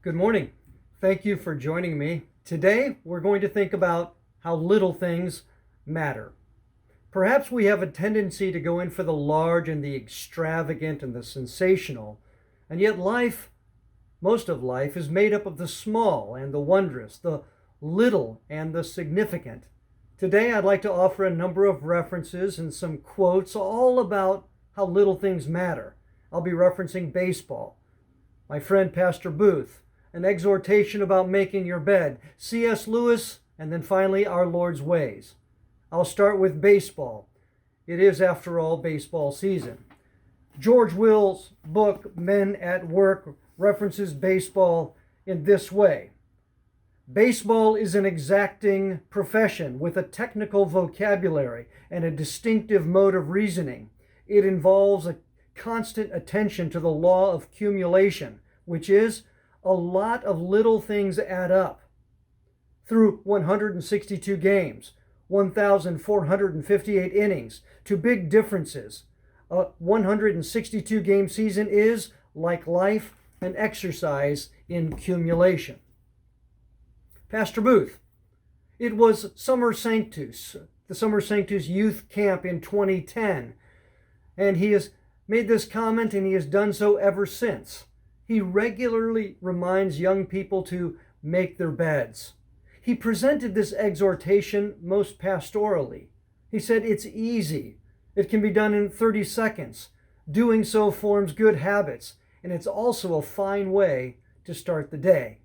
Good morning. Thank you for joining me. Today, we're going to think about how little things matter. Perhaps we have a tendency to go in for the large and the extravagant and the sensational, and yet most of life, is made up of the small and the wondrous, the little and the significant. Today, I'd like to offer a number of references and some quotes all about how little things matter. I'll be referencing baseball, my friend Pastor Booth, an exhortation about making your bed, C.S. Lewis, and then finally our Lord's ways. I'll start with baseball. It is, after all, baseball season. George Will's book, Men at Work, references baseball in this way. Baseball is an exacting profession with a technical vocabulary and a distinctive mode of reasoning. It involves a constant attention to the law of cumulation, which is a lot of little things add up. Through 162 games, 1,458 innings, to big differences. A 162 game season is, like life, an exercise in cumulation. Pastor Booth, it was Summer Sanctus, the Summer Sanctus youth camp in 2010, and he has made this comment and he has done so ever since. He regularly reminds young people to make their beds. He presented this exhortation most pastorally. He said it's easy. It can be done in 30 seconds. Doing so forms good habits, and it's also a fine way to start the day.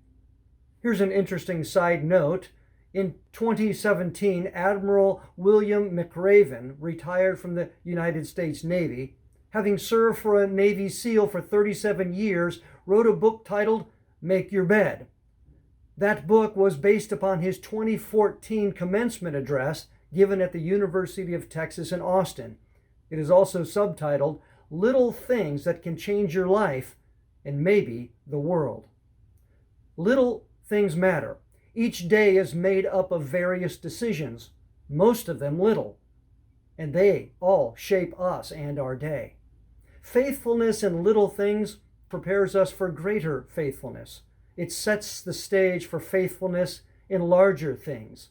Here's an interesting side note. In 2017, Admiral William McRaven retired from the United States Navy, having served for a Navy SEAL for 37 years, wrote a book titled Make Your Bed. That book was based upon his 2014 commencement address given at the University of Texas in Austin. It is also subtitled Little Things That Can Change Your Life and Maybe the World. Little things matter. Each day is made up of various decisions, most of them little, and they all shape us and our day. Faithfulness in little things prepares us for greater faithfulness. It sets the stage for faithfulness in larger things.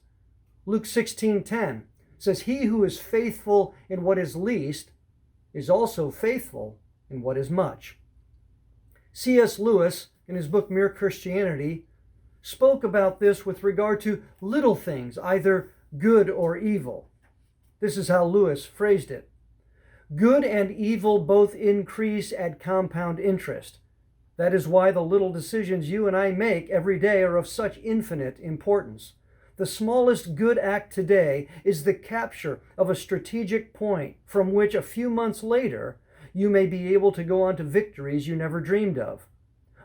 Luke 16:10 says, "He who is faithful in what is least is also faithful in what is much." C.S. Lewis, in his book Mere Christianity, spoke about this with regard to little things, either good or evil. This is how Lewis phrased it. Good and evil both increase at compound interest. That is why the little decisions you and I make every day are of such infinite importance. The smallest good act today is the capture of a strategic point from which a few months later you may be able to go on to victories you never dreamed of.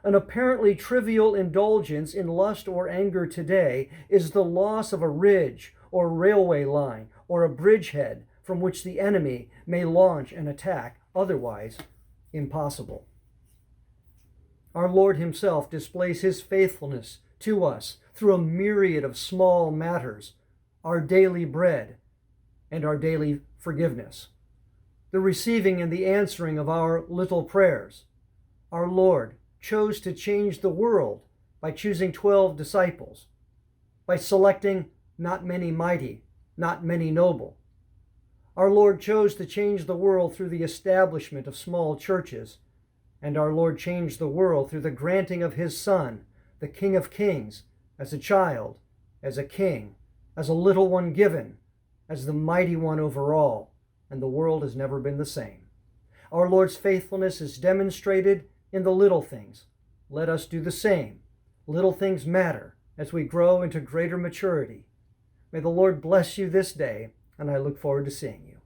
An apparently trivial indulgence in lust or anger today is the loss of a ridge or railway line or a bridgehead from which the enemy may launch an attack otherwise impossible. Our Lord himself displays his faithfulness to us through a myriad of small matters, our daily bread and our daily forgiveness, the receiving and the answering of our little prayers. Our Lord chose to change the world by choosing 12 disciples, by selecting not many mighty, not many noble. Our Lord chose to change the world through the establishment of small churches, and our Lord changed the world through the granting of his Son, the King of Kings, as a child, as a king, as a little one given, as the mighty one over all, and the world has never been the same. Our Lord's faithfulness is demonstrated in the little things. Let us do the same. Little things matter as we grow into greater maturity. May the Lord bless you this day, and I look forward to seeing you.